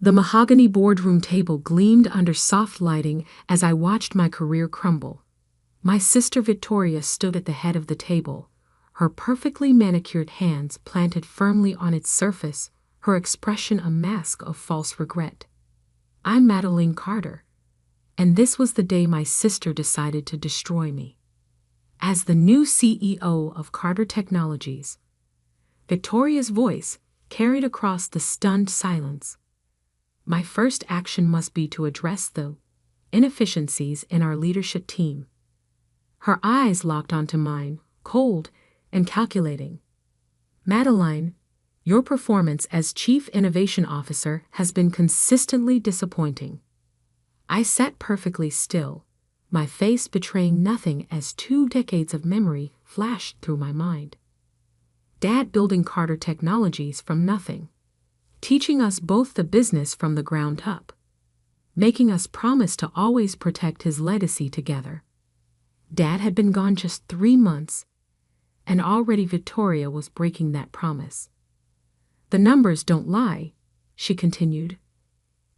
The mahogany boardroom table gleamed under soft lighting as I watched my career crumble. My sister Victoria stood at the head of the table, her perfectly manicured hands planted firmly on its surface, her expression a mask of false regret. I'm Madeline Carter, and this was the day my sister decided to destroy me. As the new CEO of Carter Technologies, Victoria's voice carried across the stunned silence. My first action must be to address the inefficiencies in our leadership team. Her eyes locked onto mine, cold and calculating. Madeline, your performance as Chief Innovation Officer has been consistently disappointing. I sat perfectly still, my face betraying nothing as 2 decades of memory flashed through my mind. Dad building Carter Technologies from nothing, teaching us both the business from the ground up, making us promise to always protect his legacy together. Dad had been gone just 3 months, and already Victoria was breaking that promise. The numbers don't lie, she continued,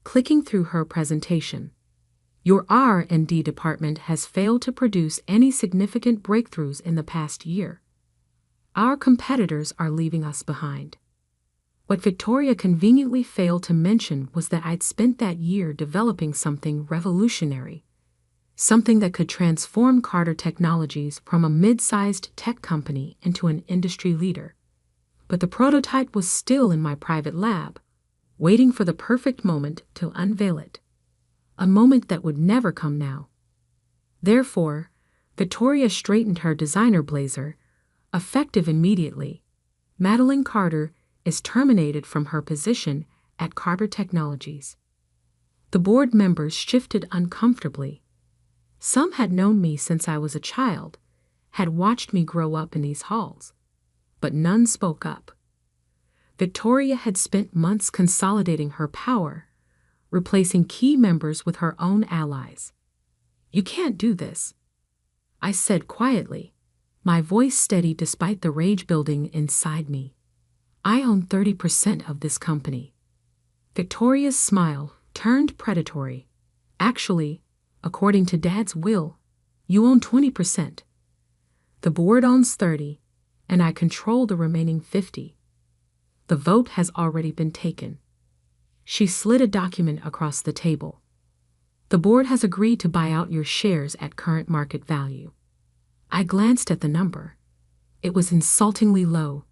clicking through her presentation. Your R&D department has failed to produce any significant breakthroughs in the past year. Our competitors are leaving us behind. What Victoria conveniently failed to mention was that I'd spent that year developing something revolutionary, something that could transform Carter Technologies from a mid-sized tech company into an industry leader. But the prototype was still in my private lab, waiting for the perfect moment to unveil it. A moment that would never come now. Therefore, Victoria straightened her designer blazer, effective immediately. Madeline Carter is terminated from her position at Carter Technologies. The board members shifted uncomfortably. Some had known me since I was a child, had watched me grow up in these halls, but none spoke up. Victoria had spent months consolidating her power, replacing key members with her own allies. You can't do this, I said quietly, my voice steady despite the rage building inside me. I own 30% of this company. Victoria's smile turned predatory. Actually, according to Dad's will, you own 20%. The board owns 30, and I control the remaining 50. The vote has already been taken. She slid a document across the table. The board has agreed to buy out your shares at current market value. I glanced at the number. It was insultingly low.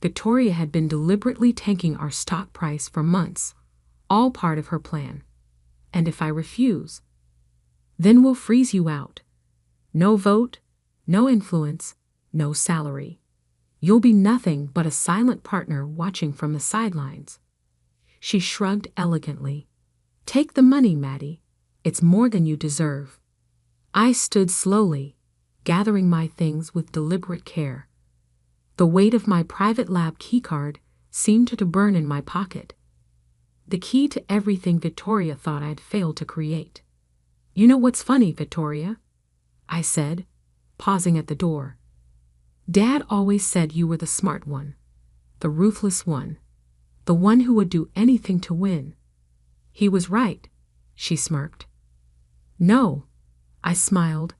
Victoria had been deliberately tanking our stock price for months, all part of her plan. And if I refuse, then we'll freeze you out. No vote, no influence, no salary. You'll be nothing but a silent partner watching from the sidelines. She shrugged elegantly. Take the money, Maddie. It's more than you deserve. I stood slowly, gathering my things with deliberate care. The weight of my private lab keycard seemed to burn in my pocket. The key to everything Victoria thought I'd failed to create. You know what's funny, Victoria? I said, pausing at the door. Dad always said you were the smart one, the ruthless one, the one who would do anything to win. He was right, she smirked. No, I smiled,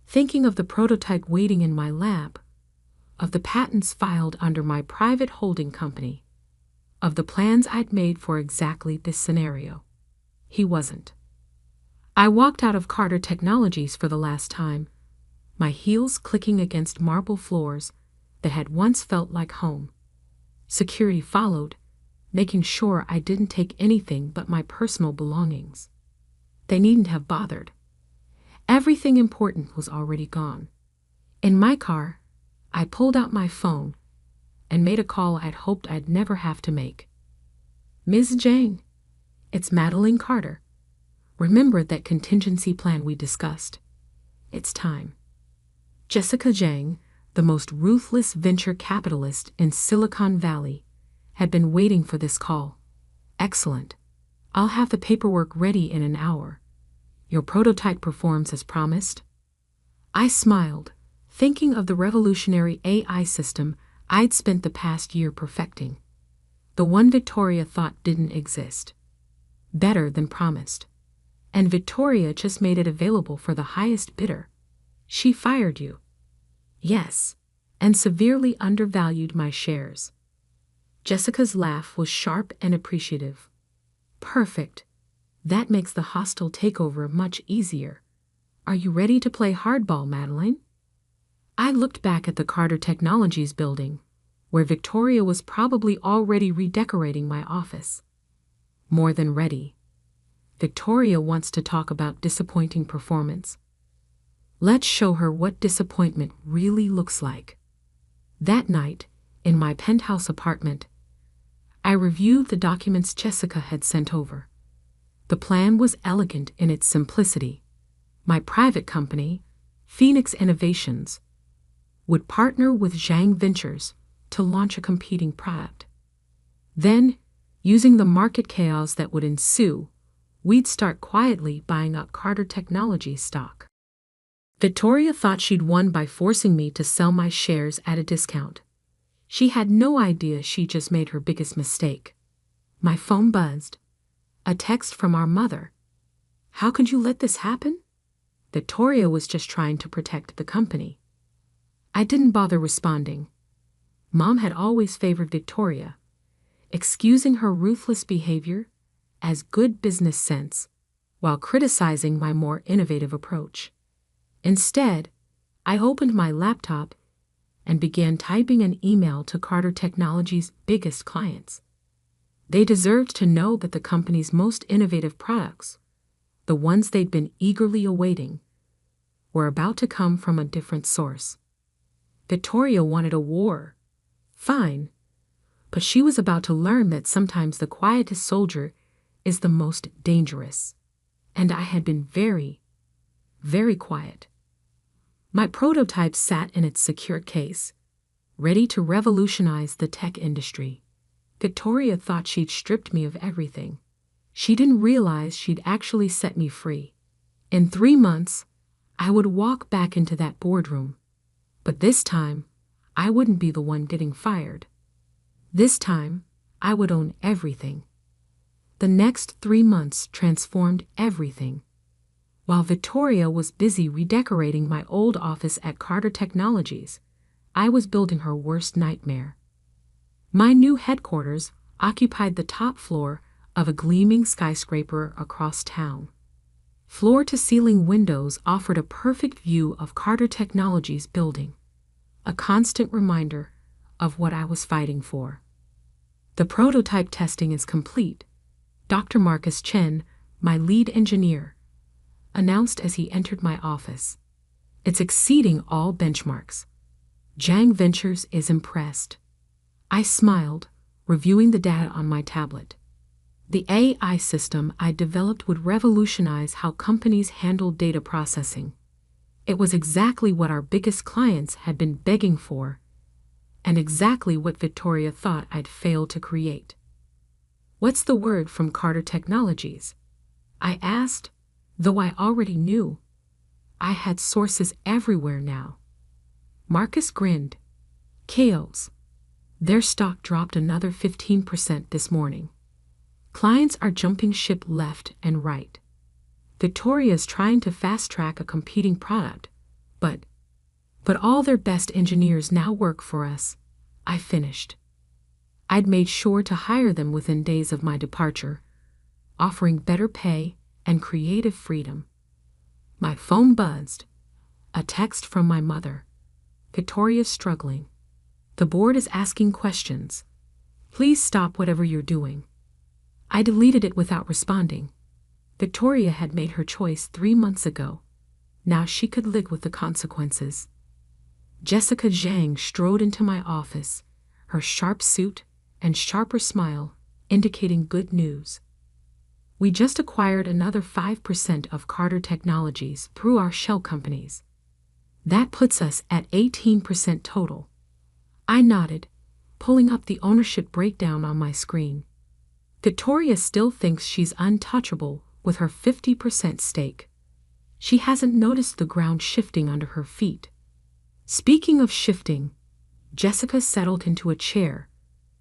thinking of the prototype waiting in my lab, of the patents filed under my private holding company, of the plans I'd made for exactly this scenario. He wasn't. I walked out of Carter Technologies for the last time, my heels clicking against marble floors that had once felt like home. Security followed, making sure I didn't take anything but my personal belongings. They needn't have bothered. Everything important was already gone. In my car, I pulled out my phone and made a call I'd hoped I'd never have to make. Ms. Jane, it's Madeline Carter. Remember that contingency plan we discussed? It's time. Jessica Zhang, the most ruthless venture capitalist in Silicon Valley, had been waiting for this call. Excellent. I'll have the paperwork ready in an hour. Your prototype performs as promised? I smiled, thinking of the revolutionary AI system I'd spent the past year perfecting. The one Victoria thought didn't exist. better than promised. And Victoria just made it available for the highest bidder. She fired you. Yes, and severely undervalued my shares. Jessica's laugh was sharp and appreciative. Perfect. That makes the hostile takeover much easier. Are you ready to play hardball, Madeline? I looked back at the Carter Technologies building, where Victoria was probably already redecorating my office. More than ready. Victoria wants to talk about disappointing performance. Let's show her what disappointment really looks like. That night, in my penthouse apartment, I reviewed the documents Jessica had sent over. The plan was elegant in its simplicity. My private company, Phoenix Innovations, would partner with Zhang Ventures to launch a competing product. Then, using the market chaos that would ensue, we'd start quietly buying up Carter Technologies stock. Victoria thought she'd won by forcing me to sell my shares at a discount. She had no idea she just made her biggest mistake. My phone buzzed. A text from our mother. How could you let this happen? Victoria was just trying to protect the company. I didn't bother responding. Mom had always favored Victoria, excusing her ruthless behavior as good business sense, while criticizing my more innovative approach. Instead, I opened my laptop and began typing an email to Carter Technologies' biggest clients. They deserved to know that the company's most innovative products, the ones they'd been eagerly awaiting, were about to come from a different source. Victoria wanted a war. Fine. But she was about to learn that sometimes the quietest soldier is the most dangerous. And I had been very, very quiet. My prototype sat in its secure case, ready to revolutionize the tech industry. Victoria thought she'd stripped me of everything. She didn't realize she'd actually set me free. In 3 months, I would walk back into that boardroom. But this time, I wouldn't be the one getting fired. This time, I would own everything. The next 3 months transformed everything. While Victoria was busy redecorating my old office at Carter Technologies, I was building her worst nightmare. My new headquarters occupied the top floor of a gleaming skyscraper across town. Floor-to-ceiling windows offered a perfect view of Carter Technologies' building, a constant reminder of what I was fighting for. The prototype testing is complete, Dr. Marcus Chen, my lead engineer, announced as he entered my office. It's exceeding all benchmarks. Zhang Ventures is impressed. I smiled, reviewing the data on my tablet. The AI system I developed would revolutionize how companies handle data processing. It was exactly what our biggest clients had been begging for, and exactly what Victoria thought I'd failed to create. What's the word from Carter Technologies? I asked, though I already knew. I had sources everywhere now. Marcus grinned. Chaos. Their stock dropped another 15% this morning. Clients are jumping ship left and right. Victoria's trying to fast-track a competing product, but all their best engineers now work for us. I finished. I'd made sure to hire them within days of my departure, offering better pay and creative freedom. My phone buzzed. A text from my mother. Victoria's struggling. The board is asking questions. Please stop whatever you're doing. I deleted it without responding. Victoria had made her choice 3 months ago. Now she could live with the consequences. Jessica Zhang strode into my office, her sharp suit and sharper smile indicating good news. We just acquired another 5% of Carter Technologies through our shell companies. That puts us at 18% total. I nodded, pulling up the ownership breakdown on my screen. Victoria still thinks she's untouchable with her 50% stake. She hasn't noticed the ground shifting under her feet. Speaking of shifting, Jessica settled into a chair.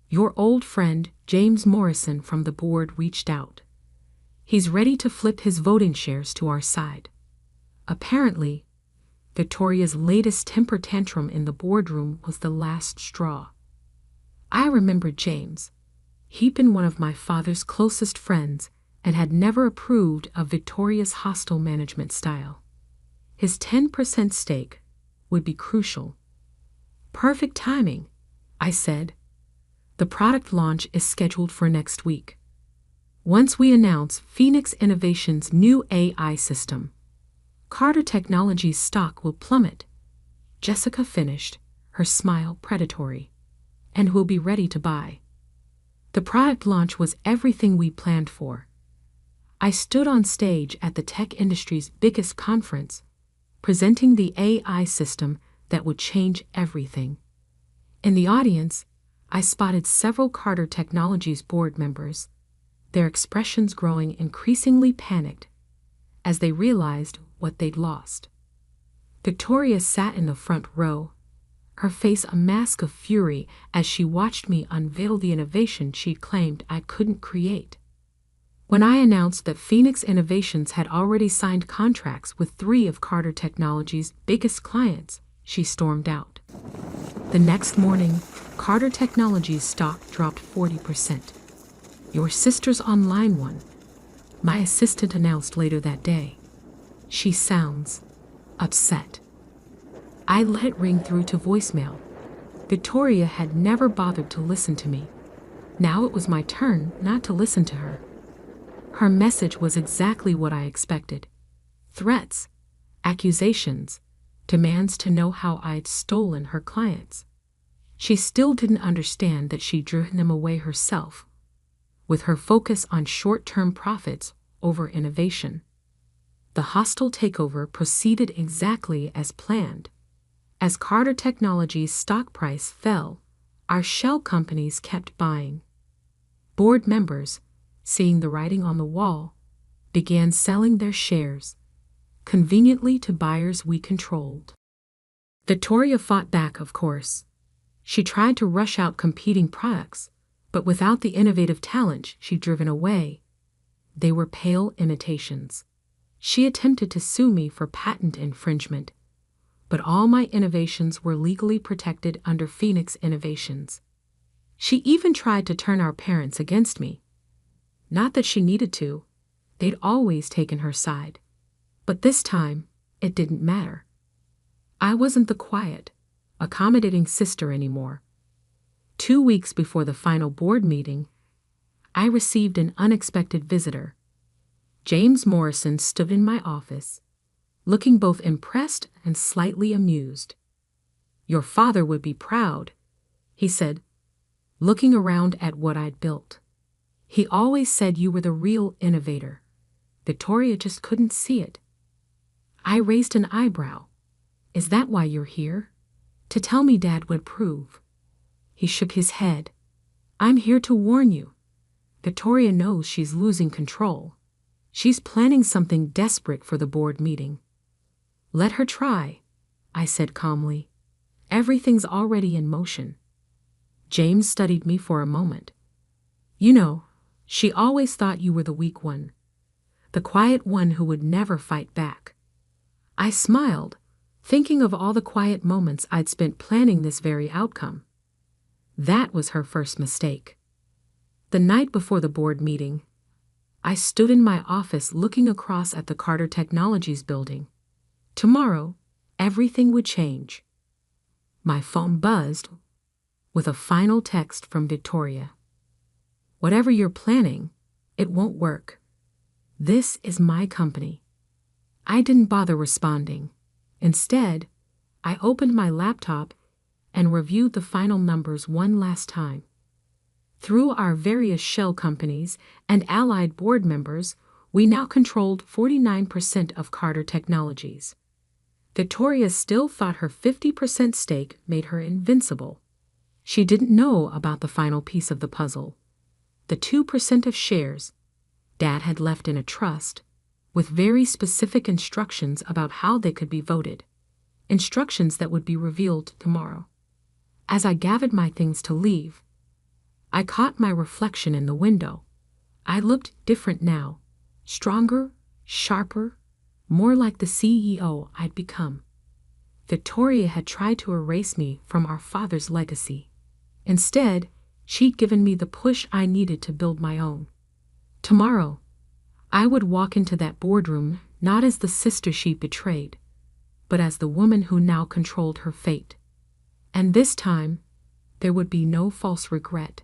Your old friend, James Morrison from the board, reached out. He's ready to flip his voting shares to our side. Apparently, Victoria's latest temper tantrum in the boardroom was the last straw. I remembered James. He'd been one of my father's closest friends and had never approved of Victoria's hostile management style. His 10% stake would be crucial. Perfect timing, I said. The product launch is scheduled for next week. Once we announce Phoenix Innovations' new AI system, Carter Technologies' stock will plummet. Jessica finished, her smile predatory. And we'll be ready to buy. The product launch was everything we planned for. I stood on stage at the tech industry's biggest conference, presenting the AI system that would change everything. In the audience, I spotted several Carter Technologies board members, their expressions growing increasingly panicked as they realized what they'd lost. Victoria sat in the front row, her face a mask of fury as she watched me unveil the innovation she'd claimed I couldn't create. When I announced that Phoenix Innovations had already signed contracts with 3 of Carter Technologies' biggest clients, she stormed out. The next morning, Carter Technologies' stock dropped 40%. Your sister's online one, my assistant announced later that day. She sounds upset. I let it ring through to voicemail. Victoria had never bothered to listen to me. Now it was my turn not to listen to her. Her message was exactly what I expected. Threats, accusations, demands to know how I'd stolen her clients. She still didn't understand that she'd driven them away herself, with her focus on short-term profits over innovation. The hostile takeover proceeded exactly as planned. As Carter Technologies' stock price fell, our shell companies kept buying. Board members, seeing the writing on the wall, began selling their shares, conveniently to buyers we controlled. Victoria fought back, of course. She tried to rush out competing products, but without the innovative talent she'd driven away, they were pale imitations. She attempted to sue me for patent infringement, but all my innovations were legally protected under Phoenix Innovations. She even tried to turn our parents against me. Not that she needed to. They'd always taken her side. But this time, it didn't matter. I wasn't the quiet, accommodating sister anymore. 2 weeks before the final board meeting, I received an unexpected visitor. James Morrison stood in my office, looking both impressed and slightly amused. Your father would be proud, he said, looking around at what I'd built. He always said you were the real innovator. Victoria just couldn't see it. I raised an eyebrow. Is that why you're here? To tell me Dad would approve. He shook his head. I'm here to warn you. Victoria knows she's losing control. She's planning something desperate for the board meeting. Let her try, I said calmly. Everything's already in motion. James studied me for a moment. You know, she always thought you were the weak one, the quiet one who would never fight back. I smiled, thinking of all the quiet moments I'd spent planning this very outcome. That was her first mistake. The night before the board meeting, I stood in my office looking across at the Carter Technologies building. Tomorrow, everything would change. My phone buzzed with a final text from Victoria. Whatever you're planning, it won't work. This is my company. I didn't bother responding. Instead, I opened my laptop and reviewed the final numbers one last time. Through our various shell companies and allied board members, we now controlled 49% of Carter Technologies. Victoria still thought her 50% stake made her invincible. She didn't know about the final piece of the puzzle, the 2% of shares Dad had left in a trust, with very specific instructions about how they could be voted, instructions that would be revealed tomorrow. As I gathered my things to leave, I caught my reflection in the window. I looked different now, Stronger, sharper, more like the CEO I'd become. Victoria had tried to erase me from our father's legacy. Instead, she'd given me the push I needed to build my own. Tomorrow, I would walk into that boardroom not as the sister she betrayed, but as the woman who now controlled her fate. And this time, there would be no false regret,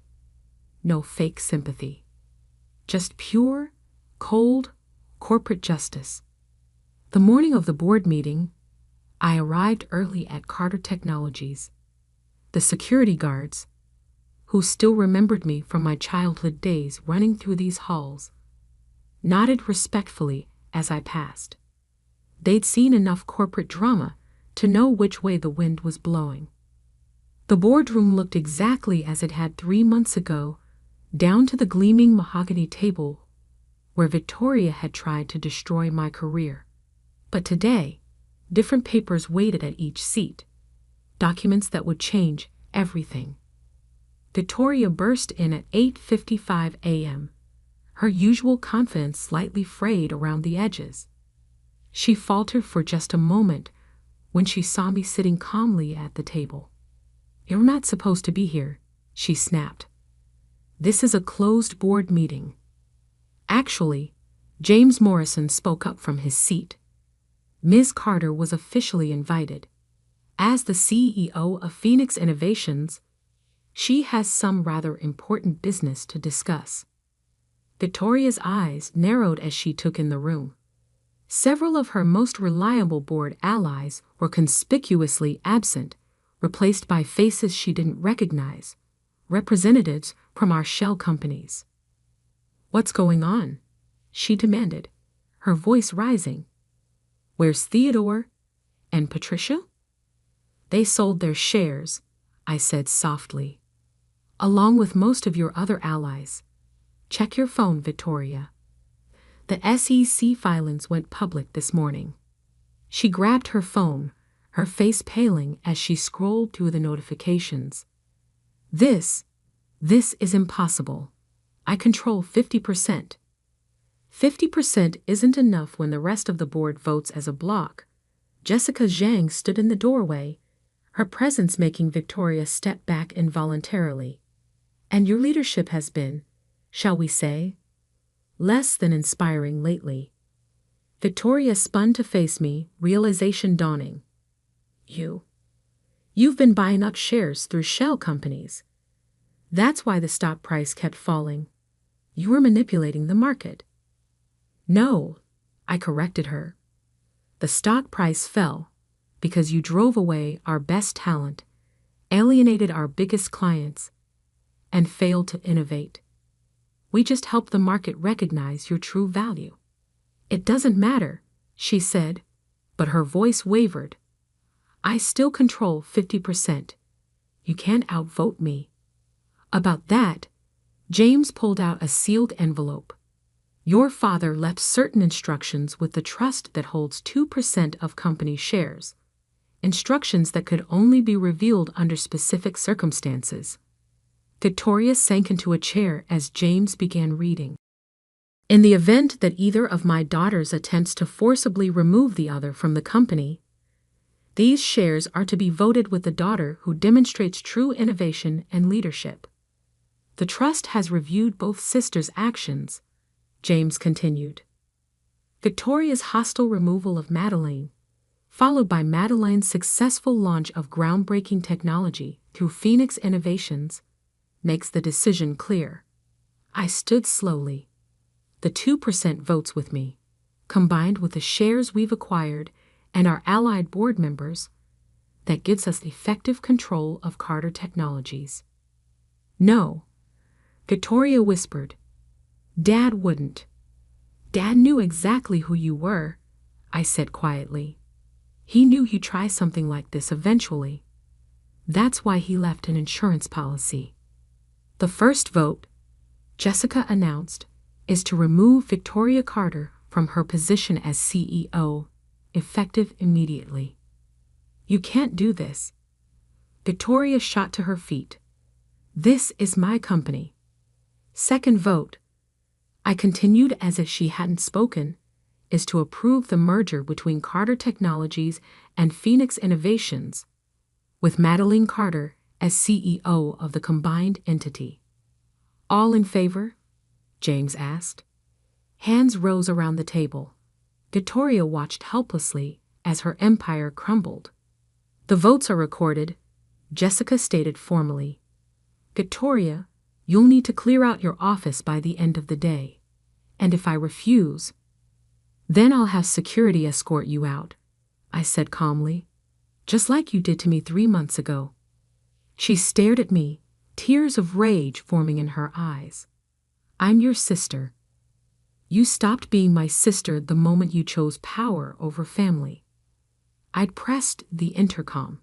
no fake sympathy. Just pure, cold, corporate justice. The morning of the board meeting, I arrived early at Carter Technologies. The security guards, who still remembered me from my childhood days running through these halls, nodded respectfully as I passed. They'd seen enough corporate drama to know which way the wind was blowing. The boardroom looked exactly as it had 3 months ago, down to the gleaming mahogany table where Victoria had tried to destroy my career. But today, different papers waited at each seat, documents that would change everything. Victoria burst in at 8:55 a.m., her usual confidence slightly frayed around the edges. She faltered for just a moment when she saw me sitting calmly at the table. "You're not supposed to be here," she snapped. "This is a closed board meeting." Actually, James Morrison spoke up from his seat. Ms. Carter was officially invited. As the CEO of Phoenix Innovations, she has some rather important business to discuss. Victoria's eyes narrowed as she took in the room. Several of her most reliable board allies were conspicuously absent, replaced by faces she didn't recognize, representatives from our shell companies. "What's going on?" she demanded, her voice rising. "Where's Theodore and Patricia?" "They sold their shares," I said softly, "along with most of your other allies. Check your phone, Victoria." The SEC filings went public this morning. She grabbed her phone, her face paling as she scrolled through the notifications. This is impossible. I control 50%. 50% isn't enough when the rest of the board votes as a bloc. Jessica Zhang stood in the doorway, her presence making Victoria step back involuntarily. "And your leadership has been, shall we say, less than inspiring lately." Victoria spun to face me, realization dawning. You've been buying up shares through shell companies. That's why the stock price kept falling. You were manipulating the market." "No," I corrected her. "The stock price fell because you drove away our best talent, alienated our biggest clients, and failed to innovate. We just helped the market recognize your true value." "It doesn't matter," she said, but her voice wavered. "I still control 50%. You can't outvote me." About that, James pulled out a sealed envelope. "Your father left certain instructions with the trust that holds 2% of company shares. Instructions that could only be revealed under specific circumstances." Victoria sank into a chair as James began reading. "In the event that either of my daughters attempts to forcibly remove the other from the company, these shares are to be voted with the daughter who demonstrates true innovation and leadership. The trust has reviewed both sisters' actions," James continued. Victoria's hostile removal of Madeleine, followed by Madeleine's successful launch of groundbreaking technology through Phoenix Innovations, makes the decision clear. I stood slowly. The 2% votes with me, combined with the shares we've acquired and our allied board members, that gives us effective control of Carter Technologies. "No," Victoria whispered. "Dad wouldn't." "Dad knew exactly who you were," I said quietly. "He knew you'd try something like this eventually. That's why he left an insurance policy." "The first vote," Jessica announced, "is to remove Victoria Carter from her position as CEO, effective immediately." "You can't do this." Victoria shot to her feet. "This is my company." "Second vote," I continued as if she hadn't spoken, is to approve the merger between Carter Technologies and Phoenix Innovations, with Madeline Carter as CEO of the combined entity. All in favor? James asked. Hands rose around the table. Victoria watched helplessly as her empire crumbled. The votes are recorded, Jessica stated formally. Victoria, you'll need to clear out your office by the end of the day. And if I refuse, then I'll have security escort you out, I said calmly, just like you did to me 3 months ago. She stared at me, tears of rage forming in her eyes. I'm your sister. You stopped being my sister the moment you chose power over family. I'd pressed the intercom.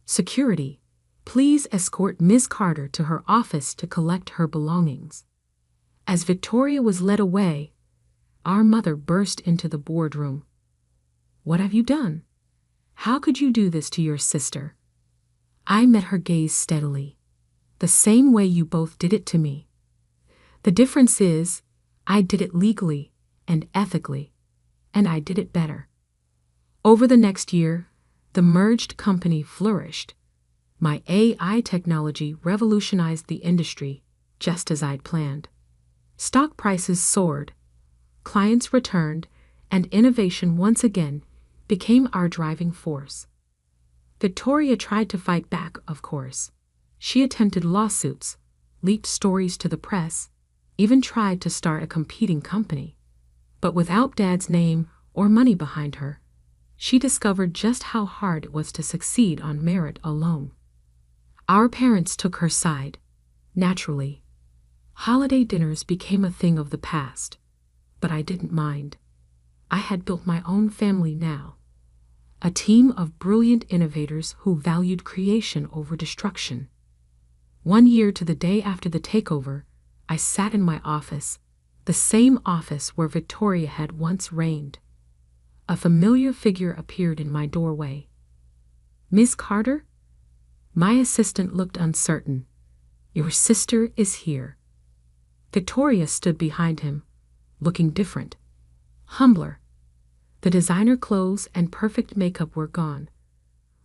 Security, please escort Ms. Carter to her office to collect her belongings. As Victoria was led away, our mother burst into the boardroom. What have you done? How could you do this to your sister? I met her gaze steadily. The same way you both did it to me. The difference is, I did it legally and ethically, and I did it better. Over the next year, the merged company flourished. My AI technology revolutionized the industry, just as I'd planned. Stock prices soared, clients returned, and innovation once again became our driving force. Victoria tried to fight back, of course. She attempted lawsuits, leaked stories to the press, even tried to start a competing company. But without Dad's name or money behind her, she discovered just how hard it was to succeed on merit alone. Our parents took her side, naturally. Holiday dinners became a thing of the past, but I didn't mind. I had built my own family now. A team of brilliant innovators who valued creation over destruction. 1 year to the day after the takeover, I sat in my office, the same office where Victoria had once reigned. A familiar figure appeared in my doorway. Miss Carter? My assistant looked uncertain. Your sister is here. Victoria stood behind him, looking different, humbler. The designer clothes and perfect makeup were gone,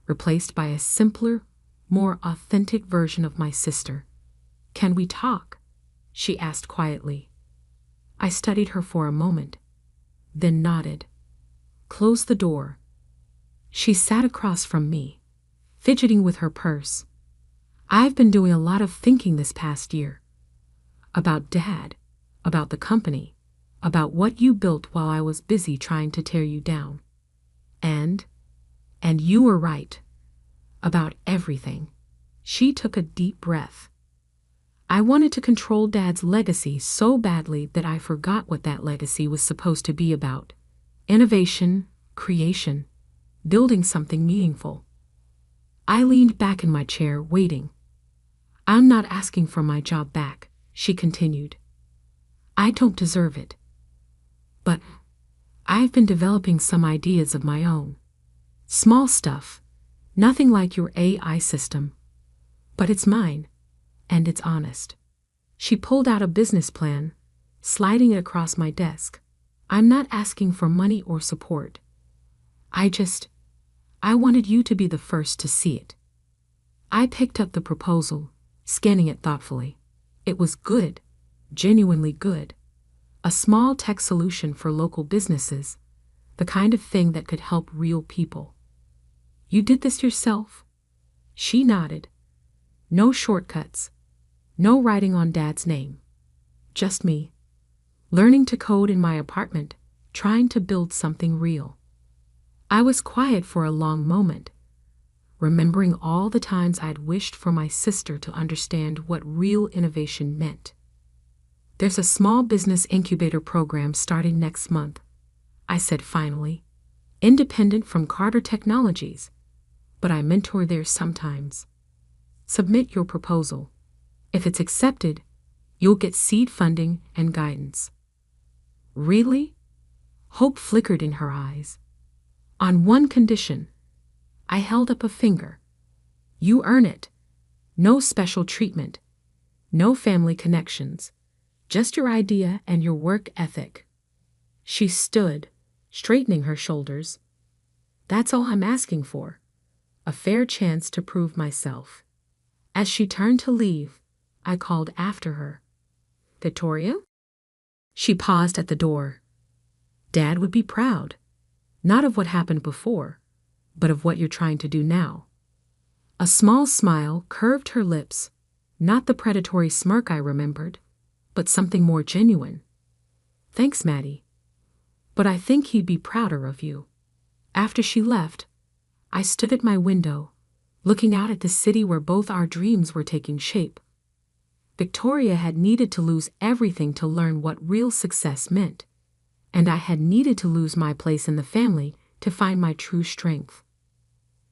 replaced by a simpler, more authentic version of my sister. Can we talk? She asked quietly. I studied her for a moment, then nodded. Close the door. She sat across from me, fidgeting with her purse. I've been doing a lot of thinking this past year. About Dad, about the company, about what you built while I was busy trying to tear you down. And you were right. About everything. She took a deep breath. I wanted to control Dad's legacy so badly that I forgot what that legacy was supposed to be about. Innovation, creation, building something meaningful. I leaned back in my chair, waiting. I'm not asking for my job back, she continued. I don't deserve it. But I've been developing some ideas of my own. Small stuff, nothing like your AI system. But it's mine, and it's honest. She pulled out a business plan, sliding it across my desk. I'm not asking for money or support. I wanted you to be the first to see it. I picked up the proposal, scanning it thoughtfully. It was good, genuinely good. A small tech solution for local businesses, the kind of thing that could help real people. You did this yourself? She nodded. No shortcuts. No writing on Dad's name. Just me. Learning to code in my apartment, trying to build something real. I was quiet for a long moment, remembering all the times I'd wished for my sister to understand what real innovation meant. There's a small business incubator program starting next month, I said finally, independent from Carter Technologies, but I mentor there sometimes. Submit your proposal. If it's accepted, you'll get seed funding and guidance. Really? Hope flickered in her eyes. On one condition. I held up a finger. You earn it. No special treatment. No family connections. Just your idea and your work ethic." She stood, straightening her shoulders. "That's all I'm asking for. A fair chance to prove myself." As she turned to leave, I called after her. "Victoria?" She paused at the door. "Dad would be proud. Not of what happened before, but of what you're trying to do now." A small smile curved her lips, not the predatory smirk I remembered, but something more genuine. "Thanks, Maddie. But I think he'd be prouder of you." After she left, I stood at my window, looking out at the city where both our dreams were taking shape. Victoria had needed to lose everything to learn what real success meant, and I had needed to lose my place in the family to find my true strength.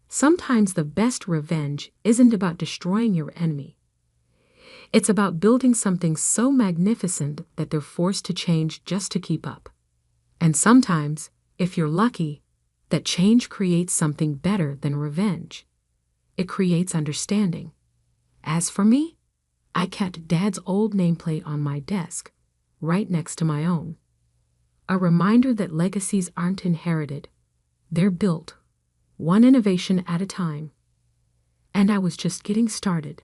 Sometimes the best revenge isn't about destroying your enemy. It's about building something so magnificent that they're forced to change just to keep up. And sometimes, if you're lucky, that change creates something better than revenge. It creates understanding. As for me, I kept Dad's old nameplate on my desk, right next to my own. A reminder that legacies aren't inherited. They're built, one innovation at a time. And I was just getting started.